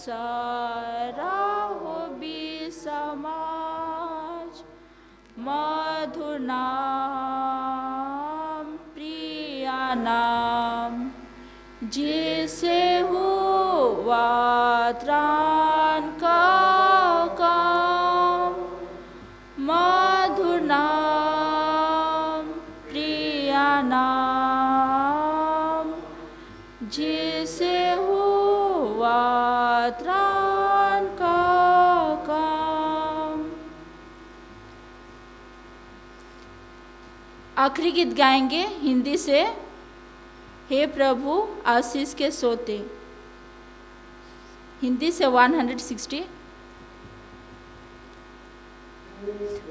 अप्सरा हो भी समाज, मधुर नाम प्रिया नाम, जिसे हुआ त्राण का काम। मधुर नाम प्रिया नाम, जिसे हुआ त्राण का काम। आखिरी गीत गाएंगे हिंदी से, हे प्रभु आशीष के सोते। हिंदी से 160।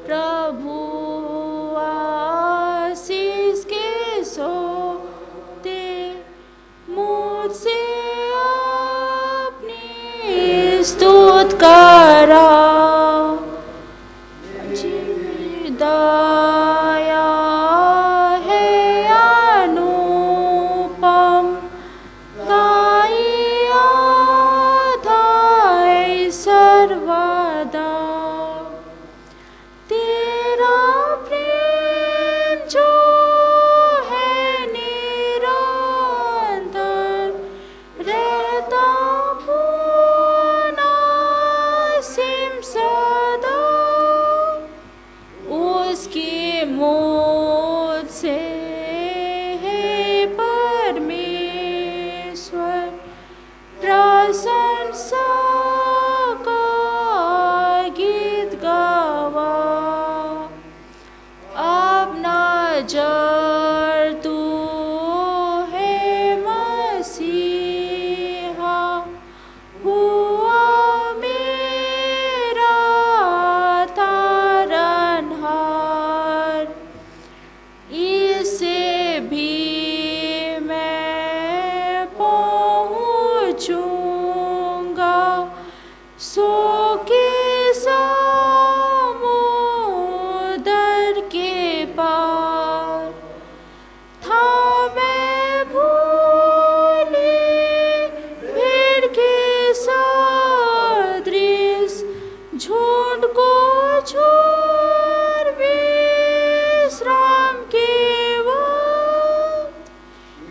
प्रभु आशीष के सोते, मुझसे अपनी स्तुत करा। दया है अनुपम, ताई आधाय सर्वदा। तेरा प्रेम जो है निरंतर, रहता पूर्णासीम सदा। उसकी मुझसे है परमेश्वर प्रशंसा का गीत गावा। अब नजर तू है मसीहा, हुआ मेरा तारनहार। इससे भी मैं पहुँचूंगा सो के समुद्र के पार। था मैं भूली भीड़ के सदृश, झूठ को छोड़ विश्राम के वक्त,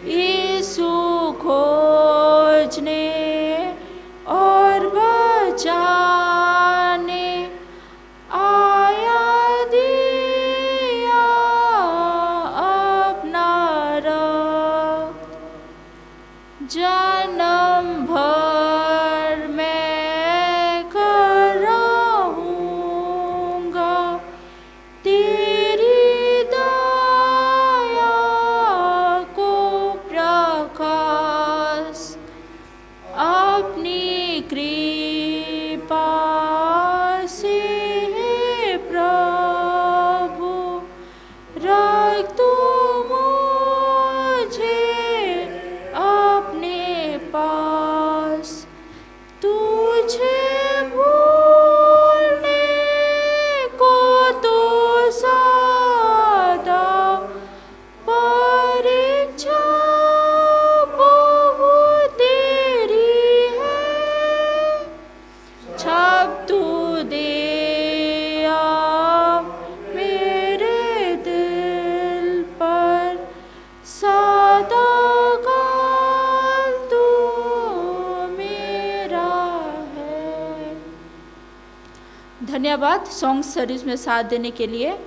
यीशु खोजने और बचाने आया, दिया अपना रक्त। जन्म भर मैं कर रहूँगा तेरी दया को प्रकाश। अपनी कृपा से हे प्रभु रख तू मुझे अपने पास। तुझे भूलने को तो सदा परीक्षा बहुत तेरी है। छाप तू दे आप मेरे दिल पर, सदा काल तू मेरा है। धन्यवाद सॉन्ग सर्विस में साथ देने के लिए।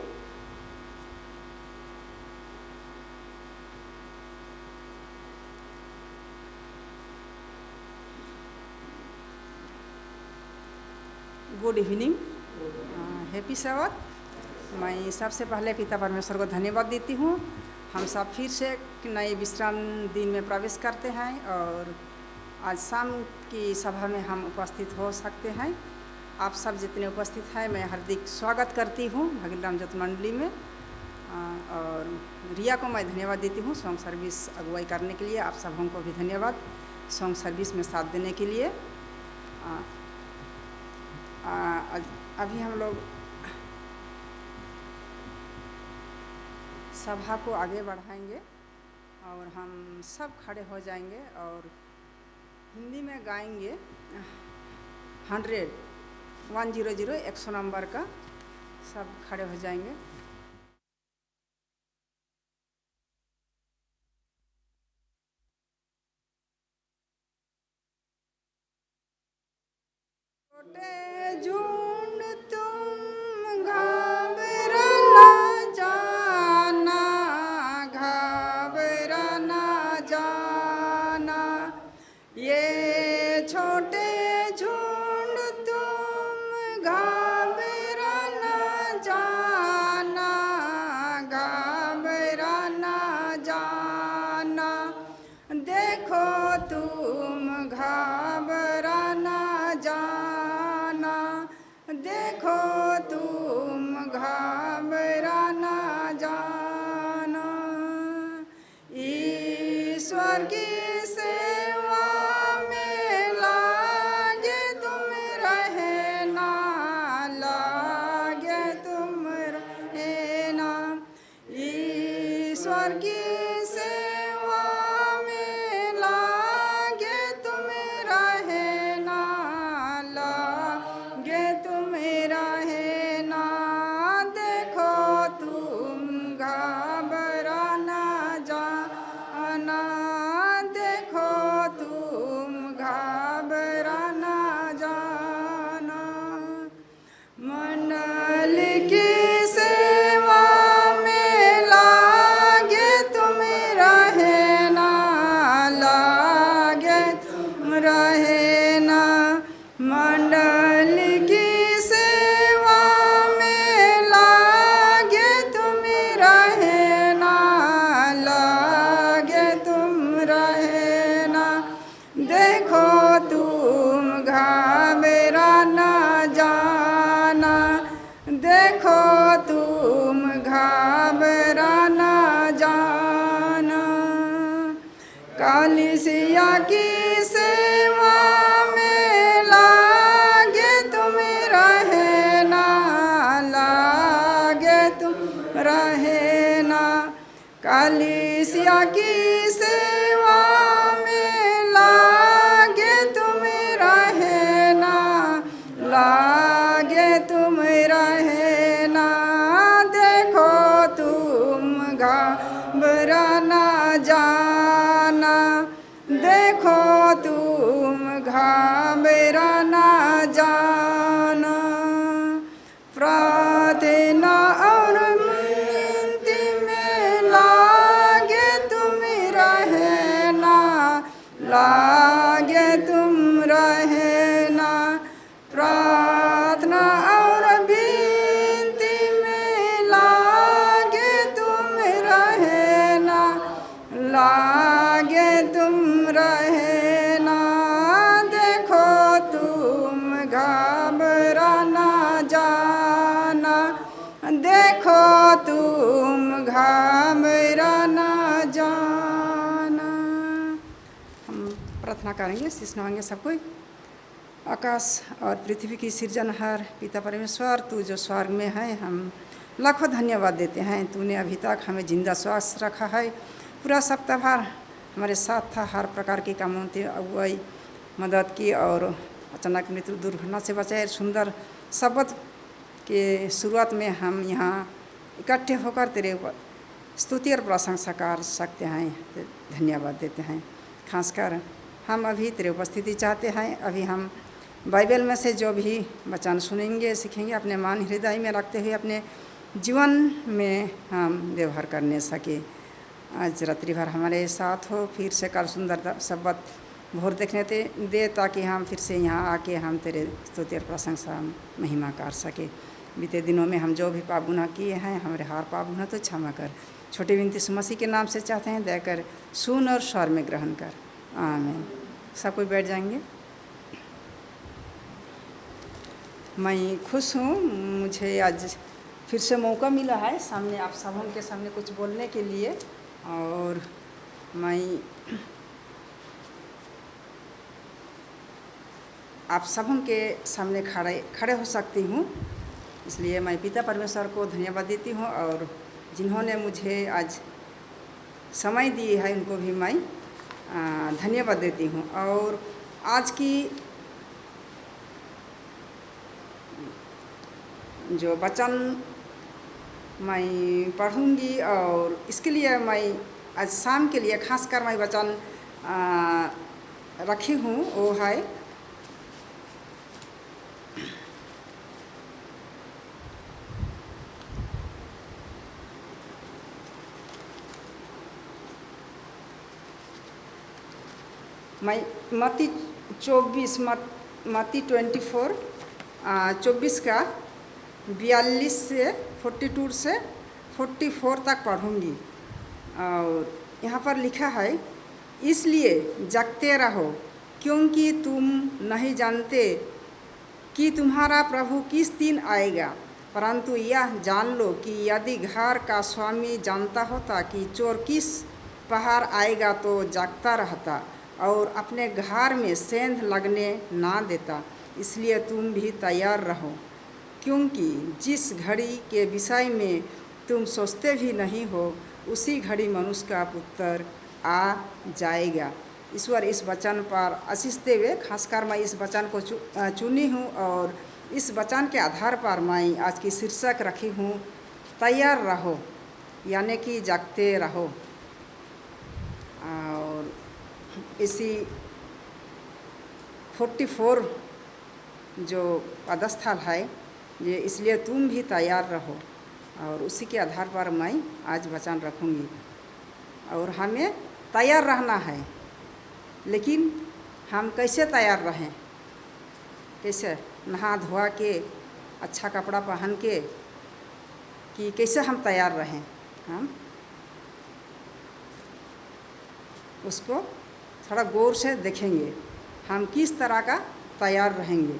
Good evening, happy Sabbath. मैं सबसे पहले पिता परमेश्वर को धन्यवाद देती हूँ। हम सब फिर से एक नए विश्राम दिन में प्रवेश करते हैं और आज शाम की सभा में हम उपस्थित हो सकते हैं। आप सब जितने उपस्थित हैं मैं हार्दिक स्वागत करती हूँ भगील राम ज्योति मंडली में। और रिया को मैं धन्यवाद देती हूँ सॉन्ग सर्विस अगुवाई करने के लिए। आप सब हमको भी धन्यवाद सॉन्ग सर्विस में साथ देने के लिए। अभी हम लोग सभा को आगे बढ़ाएंगे और हम सब खड़े हो जाएंगे और हिंदी में गाएंगे। 100 नंबर का सब खड़े हो जाएंगे। छोटे झुंड तुम घबराना जाना, घबराना जाना, ये छोटे झुंड तुम घबराना जाना, घबराना जाना, देखो तुम घबराना जाना, देखो तुम घबराना जाना, ईश्वर की सेवा में लागे तुम रहना, लागे तुम रहना, ईश्वर की सेवा में लागे तुम रहना, लागे तुम रहना, देखो तुम घबराना जाना, देखो तुम घबराना जाना, मंडल की सेवा में लागे तुम रहना, लागे तुम रहना, मंडल की सेवा में लागे तुम रहना, लागे तुम रहना, देखो तुम घबराना जाना, देखो तुम घबराना जाना, कलीसिया की सेवा में लागे तुम रहना, लागे तुम रहना, कलीसिया की सेवा में लागे तुम रहना, लागे तुम रहना, देखो तुम घबराना जाना, देखो तुम घबराना जाना, प्रार्थना और विनती में लागे तुम रहना, लागे तुम रहना, प्रार्थना और विनती में लागे तुम रहना, लागे तुम रहना, देखो तुम घबराना जाना, देखो तुम घबराना जाना। हम प्रार्थना करेंगे, शीश नवाएंगे सब कोई। आकाश और पृथ्वी की सृजनहार पिता परमेश्वर, तू जो स्वर्ग में है, हम लाखों धन्यवाद देते हैं। तूने अभी तक हमें जिंदा श्वास रखा है, पूरा सप्ताह भर हमारे साथ था, हर प्रकार की कामों से अगुवाई मदद की और अचानक मृत्यु दुर्घटना से बचाए। सुंदर शब्द के शुरुआत में हम यहाँ इकट्ठे होकर तेरे स्तुति और प्रशंसा कर सकते हैं, धन्यवाद देते हैं। खासकर हम अभी तेरे उपस्थिति चाहते हैं। अभी हम बाइबल में से जो भी वचन सुनेंगे, सीखेंगे, अपने मन हृदय में रखते हुए अपने जीवन में हम व्यवहार करने सके। आज रात्रि भर हमारे साथ हो, फिर से कल सुंदर शब्द भोर देखने दे, ताकि हम फिर से यहाँ आके हम तेरे स्तुति और प्रशंसा महिमा कर सके। बीते दिनों में हम जो भी पाप गुनाह किए हैं, हमारे हर पाप गुनाह तो क्षमा कर। छोटी विनती यीशु मसीह के नाम से चाहते हैं, दया कर सुन और स्वर में ग्रहण कर, आमीन। सब कोई बैठ जाएंगे। मैं खुश हूँ, मुझे आज फिर से मौका मिला है सामने आप सबों के सामने कुछ बोलने के लिए, और मैं आप सबों के सामने खड़े हो सकती हूँ। इसलिए मैं पिता परमेश्वर को धन्यवाद देती हूँ, और जिन्होंने मुझे आज समय दी है उनको भी मैं धन्यवाद देती हूँ। और आज की जो वचन मैं पढ़ूंगी और इसके लिए मैं आज शाम के लिए खासकर मैं वचन रखी हूँ, वो है मैं मत्ती 24 मत्ती 24 24 का 42 से 42 से 44 तक पढ़ूंगी। और यहाँ पर लिखा है, इसलिए जगते रहो क्योंकि तुम नहीं जानते कि तुम्हारा प्रभु किस दिन आएगा। परंतु यह जान लो कि यदि घर का स्वामी जानता होता कि चोर किस पहर आएगा तो जागता रहता और अपने घर में सेंध लगने ना देता। इसलिए तुम भी तैयार रहो, क्योंकि जिस घड़ी के विषय में तुम सोचते भी नहीं हो उसी घड़ी मनुष्य का पुत्र आ जाएगा। ईश्वर इस वचन पर आशीष देवे। खासकर मैं इस वचन को चुनी हूँ और इस वचन के आधार पर मैं आज की शीर्षक रखी हूँ, तैयार रहो, यानी कि जागते रहो। और इसी 44 जो पदस्थल है ये, इसलिए तुम भी तैयार रहो, और उसी के आधार पर मैं आज वचन रखूँगी। और हमें तैयार रहना है, लेकिन हम कैसे तैयार रहें, कैसे नहा धोआ के अच्छा कपड़ा पहन के, कि कैसे हम तैयार रहें, हम उसको थोड़ा गौर से देखेंगे हम किस तरह का तैयार रहेंगे।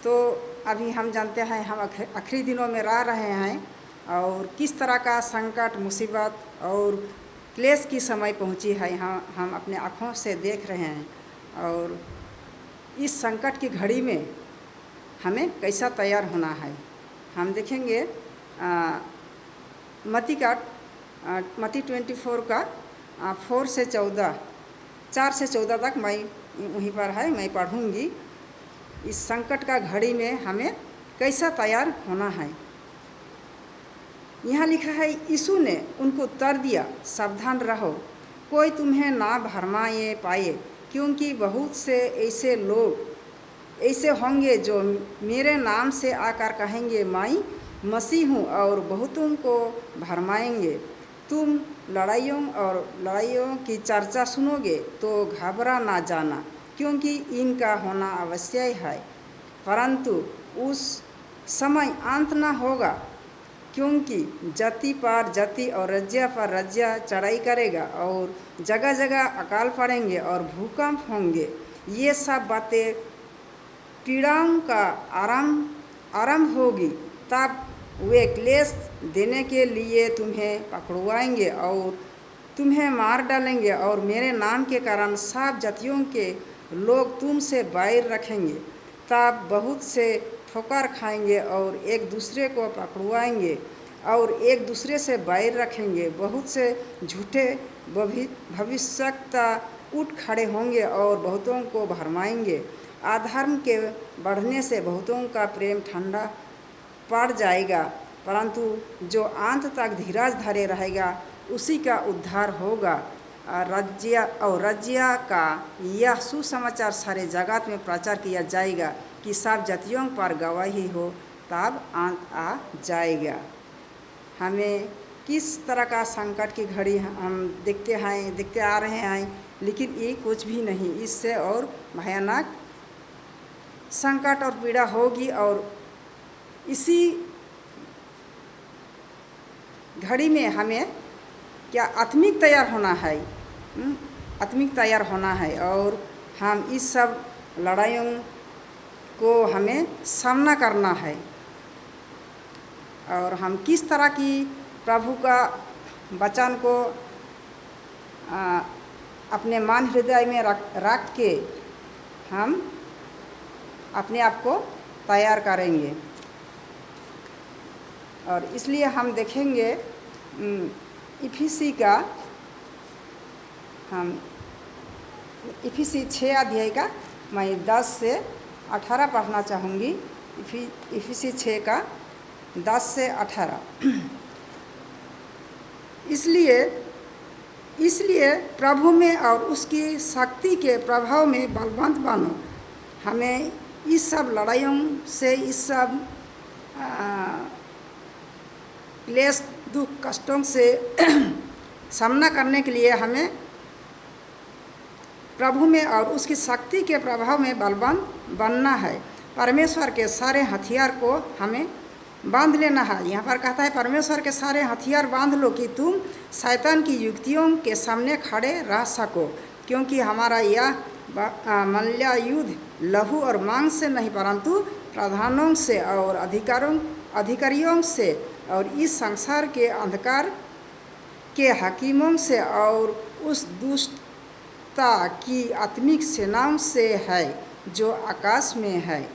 तो अभी हम जानते हैं हम आखिरी दिनों में रह रहे हैं और किस तरह का संकट, मुसीबत और क्लेश की समय पहुंची है, हम अपने आँखों से देख रहे हैं। और इस संकट की घड़ी में हमें कैसा तैयार होना है हम देखेंगे। मत्ती 24 का 4 से 14 तक मैं वहीं पर है, मैं पढ़ूंगी। इस संकट का घड़ी में हमें कैसा तैयार होना है। यहाँ लिखा है, यीशु ने उनको उत्तर दिया, सावधान रहो, कोई तुम्हें ना भरमाए पाए, क्योंकि बहुत से ऐसे लोग ऐसे होंगे जो मेरे नाम से आकर कहेंगे मैं मसीह हूँ, और बहुतों को भरमाएंगे। तुम लड़ाइयों की चर्चा सुनोगे तो घबरा ना जाना, क्योंकि इनका होना अवश्य है, परंतु उस समय अंत न होगा। क्योंकि जाति पर जाति और राज्य पर राज्य चढ़ाई करेगा, और जगह जगह अकाल पड़ेंगे और भूकंप होंगे। ये सब बातें पीड़ाओं का आरंभ होगी। तब वे क्लेश देने के लिए तुम्हें पकड़वाएंगे और तुम्हें मार डालेंगे, और मेरे नाम के कारण सब जातियों के लोग तुमसे बैर रखेंगे। तब बहुत से ठोकर खाएंगे और एक दूसरे को पकड़वाएंगे और एक दूसरे से बैर रखेंगे। बहुत से झूठे भविष्यवक्ता उठ खड़े होंगे और बहुतों को भरमाएंगे। अधर्म के बढ़ने से बहुतों का प्रेम ठंडा पड़ जाएगा, परंतु जो अंत तक धीरज धरे रहेगा उसी का उद्धार होगा। राज्य का यह सुसमाचार सारे जगत में प्रचार किया जाएगा कि सब जातियों पर गवाही हो, तब अंत आ जाएगा। हमें किस तरह का संकट की घड़ी हम देखते आ रहे हैं, लेकिन ये कुछ भी नहीं, इससे और भयानक संकट और पीड़ा होगी। और इसी घड़ी में हमें क्या आत्मिक तैयार होना है, आत्मिक तैयार होना है। और हम इस सब लड़ाइयों को हमें सामना करना है, और हम किस तरह की प्रभु का वचन को अपने मन हृदय में रख के हम अपने आप को तैयार करेंगे। और इसलिए हम देखेंगे इफिसी 6 अध्याय का मैं 10 से 18 पढ़ना चाहूँगी। इफिसी 6 का 10 से 18। इसलिए प्रभु में और उसकी शक्ति के प्रभाव में बलवंत बनो। हमें इस सब लड़ाइयों से, इस सब क्लेश, दुख, कष्टों से सामना करने के लिए हमें प्रभु में और उसकी शक्ति के प्रभाव में बलवान बनना है। परमेश्वर के सारे हथियार को हमें बांध लेना है। यहाँ पर कहता है परमेश्वर के सारे हथियार बांध लो कि तुम शैतान की युक्तियों के सामने खड़े रह सको, क्योंकि हमारा यह मल्ल युद्ध लहू और मांस से नहीं परंतु प्रधानों से और अधिकारियों से और इस संसार के अंधकार के हकीमों से और उस दुष्टता की आत्मिक सेनाओं से है जो आकाश में है।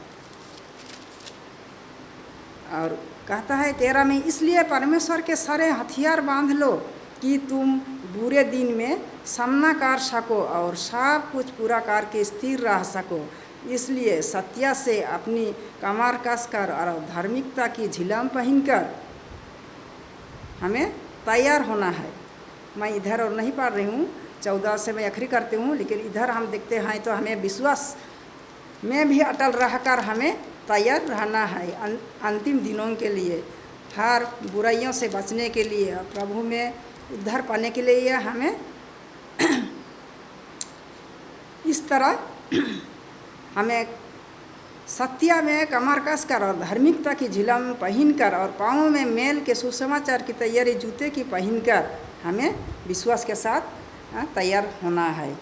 और कहता है 13 में, इसलिए परमेश्वर के सारे हथियार बांध लो कि तुम बुरे दिन में सामना कर सको और सब कुछ पूरा करके स्थिर रह सको। इसलिए सत्य से अपनी कमर कसकर और धार्मिकता की झिलम पहनकर हमें तैयार होना है। मैं इधर और नहीं पढ़ रही हूँ, 14 से मैं आखिरी करती हूँ, लेकिन इधर हम देखते हैं तो हमें विश्वास में भी अटल रहकर हमें तैयार रहना है अंतिम दिनों के लिए, हर बुराइयों से बचने के लिए और प्रभु में उद्धार पाने के लिए हमें इस तरह हमें सत्य में कमर कसकर और धार्मिकता की झिलम पहनकर और पाँवों में मेल के सुसमाचार की तैयारी जूते की पहनकर हमें विश्वास के साथ तैयार होना है।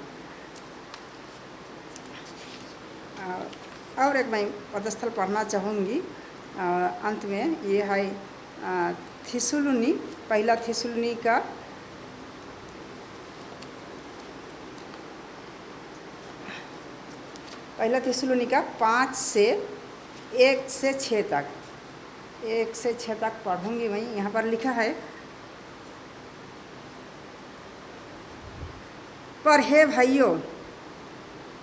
और एक मैं पदस्थल पढ़ना चाहूँगी अंत में, ये है थिस्सलुनी, पहला थिस्सलुनी का पहला थिस्सलुनीका 5 से 1 से 6 तक, 1 से 6 तक पढ़ूँगी मैं। यहाँ पर लिखा है, पर हे भाइयों,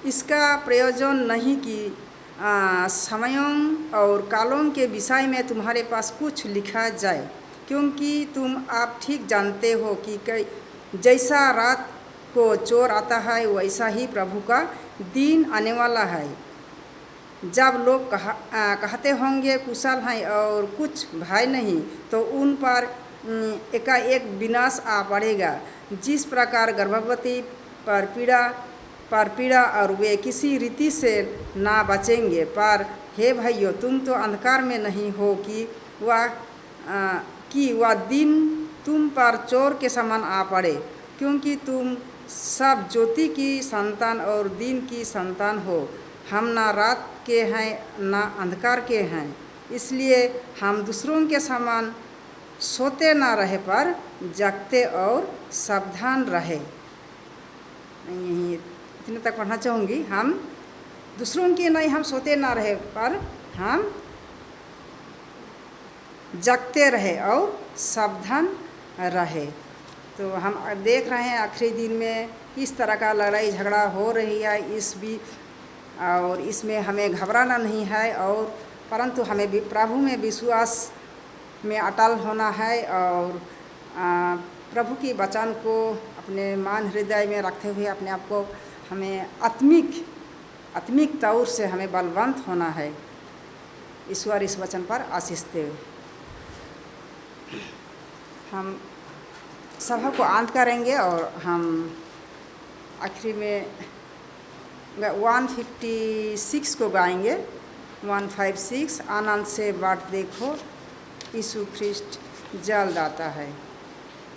इसका प्रयोजन नहीं कि समयों और कालों के विषय में तुम्हारे पास कुछ लिखा जाए, क्योंकि तुम आप ठीक जानते हो कि जैसा रात को चोर आता है वैसा ही प्रभु का दिन आने वाला है। जब लोग कहते होंगे कुशल हैं और कुछ भय नहीं, तो उन पर एकाएक विनाश आ पड़ेगा। जिस प्रकार गर्भवती पर पीड़ा और वे किसी रीति से ना बचेंगे। पर हे भाइयों, तुम तो अंधकार में नहीं हो कि वह दिन तुम पर चोर के समान आ पड़े, क्योंकि तुम सब ज्योति की संतान और दिन की संतान हो। हम ना रात के हैं ना अंधकार के हैं, इसलिए हम दूसरों के समान सोते ना रहे पर जागते और सावधान रहे। मैं यही इतने तक पढ़ना चाहूँगी। हम दूसरों के नहीं, हम सोते ना रहे पर हम जागते रहे और सावधान रहे। तो हम देख रहे हैं आखिरी दिन में किस तरह का लड़ाई झगड़ा हो रही है और इसमें हमें घबराना नहीं है, और परंतु हमें भी प्रभु में विश्वास में अटल होना है और प्रभु की वचन को अपने मान हृदय में रखते हुए अपने आप को हमें आत्मिक तौर से हमें बलवंत होना है। ईश्वर इस वचन पर आशीष दे। हम सभा को अंत करेंगे और हम आखिरी में 156 को गाएंगे। 156, आनंद से बाट देखो यीशु ख्रिस्ट जलदाता है।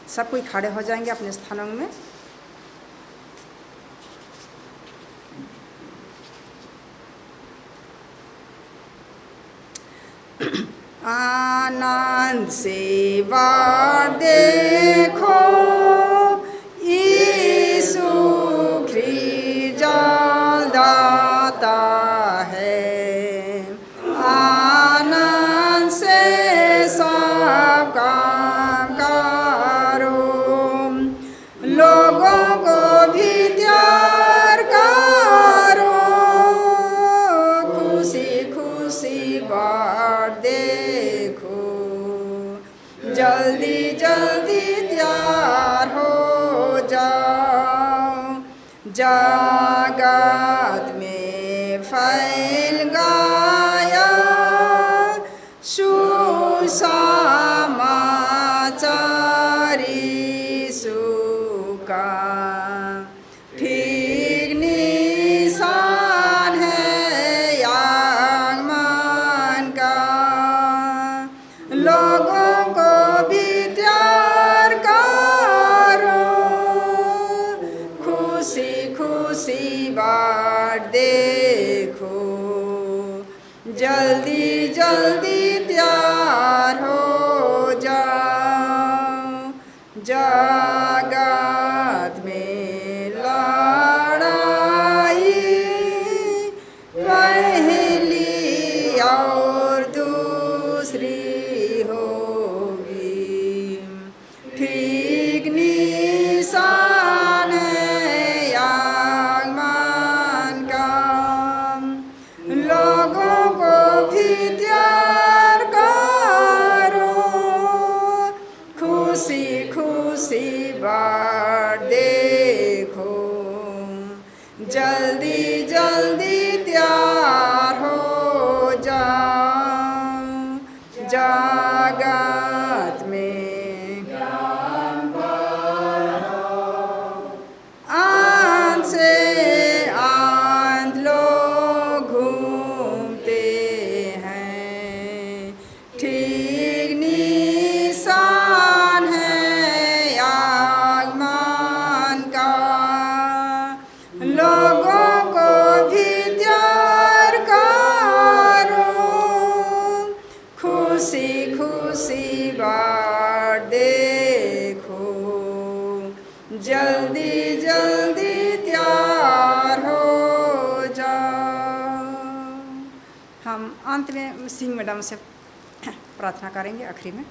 सब कोई खड़े हो जाएंगे अपने स्थानों में। आनंद से बाट देखो यीशु ख्रिस्ट जलदाता है। आनंद से सब काम करो, लोगों को भी तैयार करो, खुशी खुशी बाट देखो बाट देखो, जल्दी जल्दी तैयार हो जाओ। जगत में लड़ाई पहली और दूसरी होगी, ठीक निशान है आगमन का। लोगों को भी तैयार करो, खुशी खुशी बाट देखो, जल्दी जल्दी तैयार हो जाओ। जगत में आन से आन लोग घूमते हैं, ठीक निशान है आगमन का। लोगों को भी तैयार करो, खुशी खुशी बाट देखो, जल्दी जल्दी तैयार हो जाओ। हम अंत में सिंह मैडम से प्रार्थना करेंगे आखिरी में।